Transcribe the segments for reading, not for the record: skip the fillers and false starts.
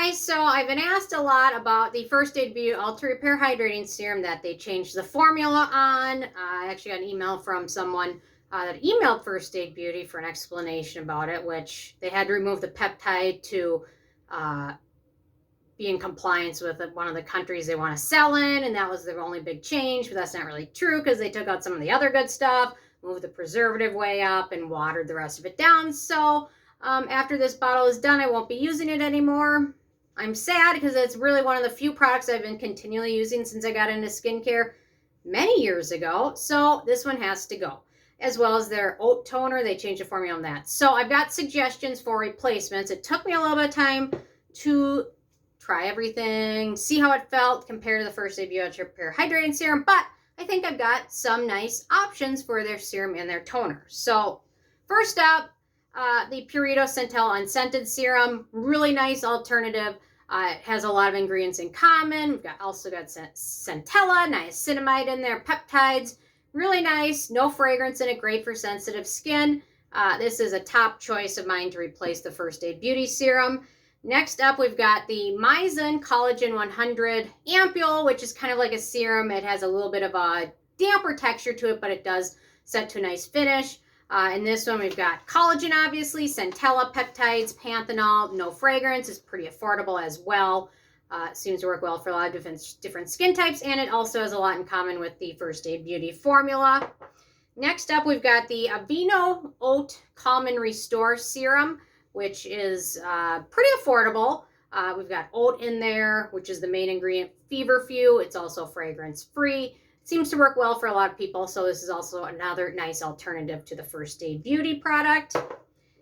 guys, so I've been asked a lot about the First Aid Beauty Ultra Repair Hydrating Serum that they changed the formula on. I actually got an email from someone that emailed First Aid Beauty for an explanation about it, which they had to remove the peptide to be in compliance with one of the countries they want to sell in, and that was their only big change, but that's not really true because they took out some of the other good stuff, moved the preservative way up, and watered the rest of it down. So after this bottle is done, I won't be using it anymore. I'm sad because it's really one of the few products I've been continually using since I got into skincare many years ago. So this one has to go, as well as their oat toner. They changed the formula on that. So I've got suggestions for replacements. It took me a little bit of time to try everything, see how it felt compared to the First Aid Beauty Repair Hydrating Serum, but I think I've got some nice options for their serum and their toner. So first up, the Purito Centella Unscented Serum, really nice alternative. It has a lot of ingredients in common. We've also got Centella, Niacinamide in there, Peptides, really nice, no fragrance in it, great for sensitive skin. This is a top choice of mine to replace the First Aid Beauty Serum. Next up, we've got the Mizon Collagen 100 Ampoule, which is kind of like a serum. It has a little bit of a damper texture to it, but it does set to a nice finish. In this one, we've got collagen, obviously, Centella, Peptides, Panthenol, no fragrance. It's pretty affordable as well. It seems to work well for a lot of different skin types, and it also has a lot in common with the First Aid Beauty formula. Next up, we've got the Aveeno Oat Calm and Restore Serum, which is pretty affordable. We've got oat in there, which is the main ingredient, Feverfew. It's also fragrance-free. Seems to work well for a lot of people, so this is also another nice alternative to the First Aid Beauty product.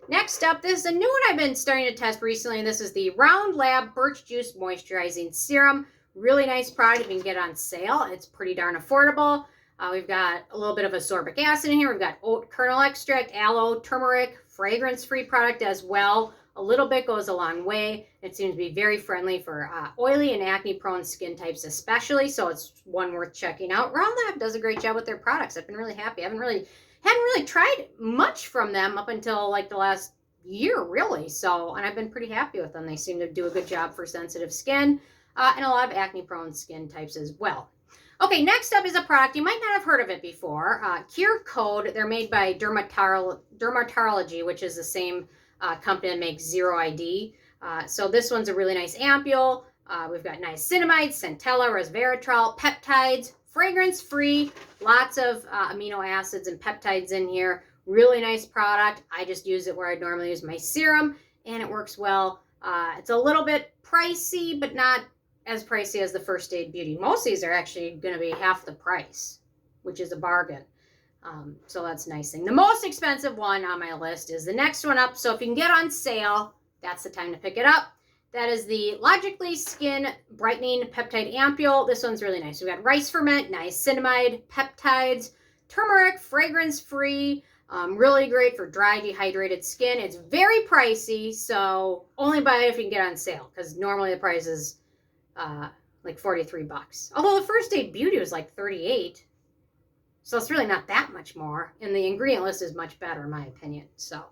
Next up, this is a new one I've been starting to test recently, and this is the Round Lab Birch Juice Moisturizing Serum. Really nice product. You can get it on sale. It's pretty darn affordable. We've got a little bit of ascorbic acid in here. We've got oat kernel extract, aloe, turmeric, fragrance-free product as well. A little bit goes a long way. It seems to be very friendly for oily and acne-prone skin types especially, so it's one worth checking out. Round Lab does a great job with their products. I've been really happy. I hadn't really tried much from them up until like the last year, really. So, and I've been pretty happy with them. They seem to do a good job for sensitive skin and a lot of acne-prone skin types as well. Okay, next up is a product, you might not have heard of it before, CureCode. They're made by Dermatology, which is the same company that makes Zero ID. So this one's a really nice ampoule. We've got Niacinamide, Centella, Resveratrol, Peptides, fragrance-free, lots of amino acids and peptides in here. Really nice product. I just use it where I normally use my serum, and it works well. It's a little bit pricey, but not as pricey as the First Aid Beauty. Most of these are actually going to be half the price, which is a bargain. So that's a nice thing. The most expensive one on my list is the next one up. So if you can get on sale, that's the time to pick it up. That is the Logically Skin Brightening Peptide Ampoule. This one's really nice. We've got rice ferment, niacinamide, peptides, turmeric, fragrance-free. Really great for dry, dehydrated skin. It's very pricey, so only buy it if you can get on sale, because normally the price is like $43. Although the First Aid Beauty was like $38. So it's really not that much more. And the ingredient list is much better in my opinion. So,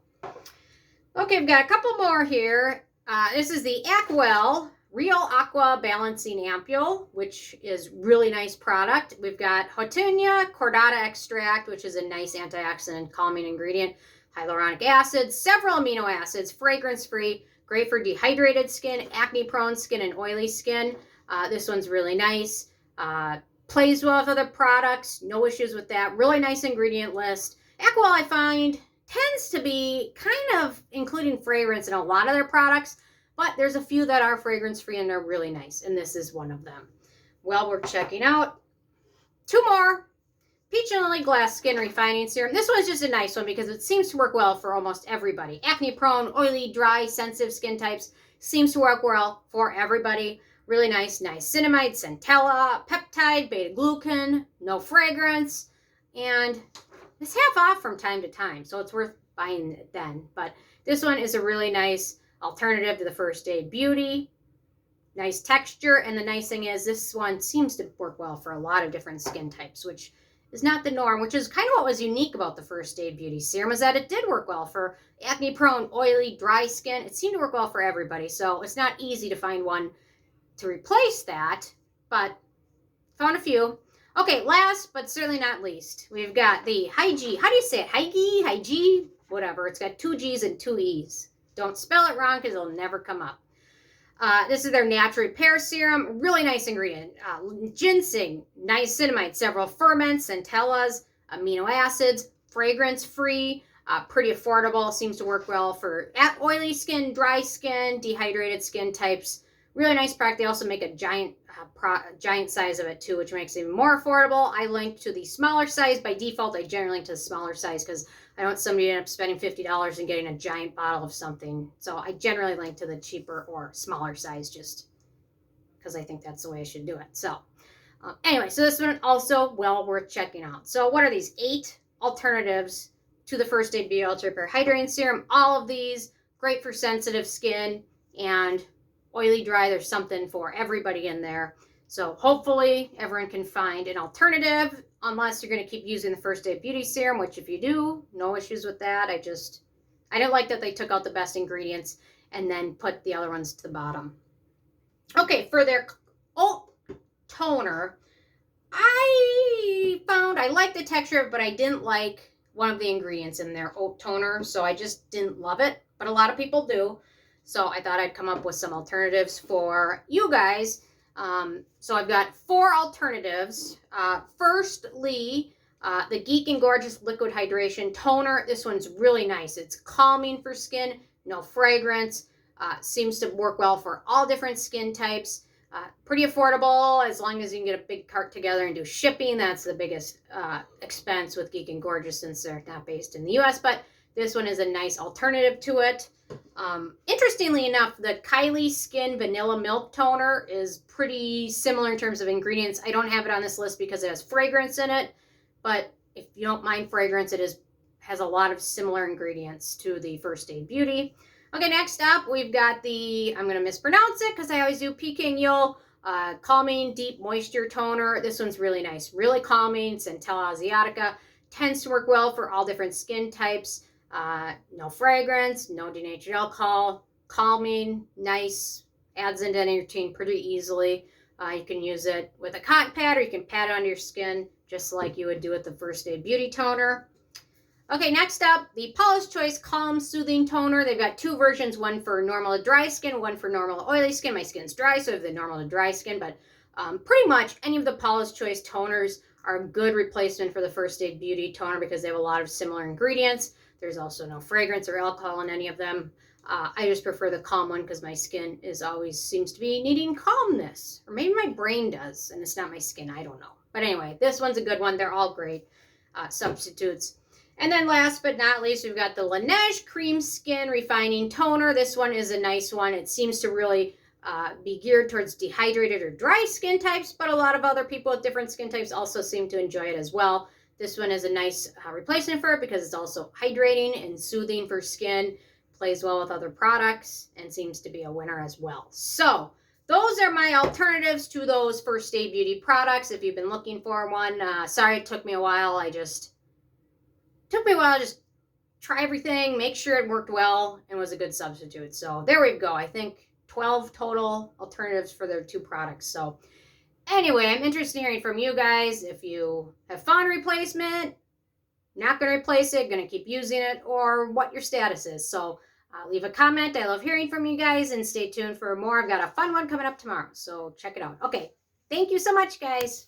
okay, I've got a couple more here. This is the Aqua Real Aqua Balancing Ampoule, which is really nice product. We've got Houttuynia cordata extract, which is a nice antioxidant calming ingredient, hyaluronic acid, several amino acids, fragrance-free, great for dehydrated skin, acne-prone skin, and oily skin. This one's really nice. Plays well with other products. No issues with that. Really nice ingredient list. Aqua, I find, tends to be kind of including fragrance in a lot of their products, but there's a few that are fragrance-free and they're really nice, and this is one of them. Well, we're checking out two more. Peach and Lily Glass Skin Refining Serum. This one's just a nice one because it seems to work well for almost everybody. Acne-prone, oily, dry, sensitive skin types. Seems to work well for everybody. Really nice niacinamide, Centella, peptide, beta-glucan, no fragrance. And it's half off from time to time, so it's worth buying it then. But this one is a really nice alternative to the First Aid Beauty. Nice texture, and the nice thing is this one seems to work well for a lot of different skin types, which is not the norm, which is kind of what was unique about the First Aid Beauty Serum, is that it did work well for acne-prone, oily, dry skin. It seemed to work well for everybody, so it's not easy to find one to replace that, but found a few. Okay, last but certainly not least, we've got the Hygie. How do you say it? Hygie? Whatever. It's got 2 G's and 2 E's. Don't spell it wrong because it'll never come up. This is their natural repair serum. Really nice ingredient. Ginseng, niacinamide, several ferments, centellas, amino acids, fragrance-free, pretty affordable. Seems to work well for oily skin, dry skin, dehydrated skin types. Really nice product. They also make a giant size of it too, which makes it even more affordable. I linked to the smaller size. By default, I generally link to the smaller size because I don't want somebody to end up spending $50 and getting a giant bottle of something. So I generally link to the cheaper or smaller size just because I think that's the way I should do it. So anyway, so this one also well worth checking out. So what are these 8 alternatives to the First Aid Beauty Ultra Repair Hydrating Serum? All of these great for sensitive skin and oily, dry. There's something for everybody in there. So hopefully everyone can find an alternative, unless you're going to keep using the First Aid Beauty Serum, which if you do, no issues with that. I don't like that they took out the best ingredients and then put the other ones to the bottom. Okay, for their toner, I found I liked the texture, but I didn't like one of the ingredients in their oat toner, so I just didn't love it, but a lot of people do. So I thought I'd come up with some alternatives for you guys. So I've got 4 alternatives. Firstly, the Geek and Gorgeous Liquid Hydration Toner. This one's really nice. It's calming for skin, no fragrance. Seems to work well for all different skin types. Pretty affordable as long as you can get a big cart together and do shipping. That's the biggest expense with Geek and Gorgeous since they're not based in the US, but this one is a nice alternative to it. Interestingly enough, the Kylie Skin Vanilla Milk Toner is pretty similar in terms of ingredients. I don't have it on this list because it has fragrance in it, but if you don't mind fragrance, it has a lot of similar ingredients to the First Aid Beauty. Okay, next up, we've got the, I'm going to mispronounce it because I always do, Peking Yule Calming Deep Moisture Toner. This one's really nice, really calming. Centella asiatica. Tends to work well for all different skin types. No fragrance, no denatured alcohol, calming, nice, adds into any routine pretty easily. You can use it with a cotton pad or you can pat it on your skin just like you would do with the First Aid Beauty Toner. Okay, next up, the Paula's Choice Calm Soothing Toner. They've got 2 versions, one for normal to dry skin, one for normal to oily skin. My skin's dry, so I have the normal to dry skin, but pretty much any of the Paula's Choice toners are a good replacement for the First Aid Beauty Toner because they have a lot of similar ingredients. There's also no fragrance or alcohol in any of them. I just prefer the calm one because my skin always seems to be needing calmness. Or maybe my brain does, and it's not my skin. I don't know. But anyway, this one's a good one. They're all great substitutes. And then last but not least, we've got the Laneige Cream Skin Refining Toner. This one is a nice one. It seems to really be geared towards dehydrated or dry skin types, but a lot of other people with different skin types also seem to enjoy it as well. This one is a nice replacement for it because it's also hydrating and soothing for skin, plays well with other products, and seems to be a winner as well. So those are my alternatives to those First Aid Beauty products. If you've been looking for one, sorry it took me a while. Just try everything, make sure it worked well, and was a good substitute. So there we go. I think 12 total alternatives for their 2 products. So anyway, I'm interested in hearing from you guys. If you have found a replacement, not going to replace it, going to keep using it, or what your status is. So leave a comment. I love hearing from you guys, and stay tuned for more. I've got a fun one coming up tomorrow, so check it out. Okay, thank you so much, guys.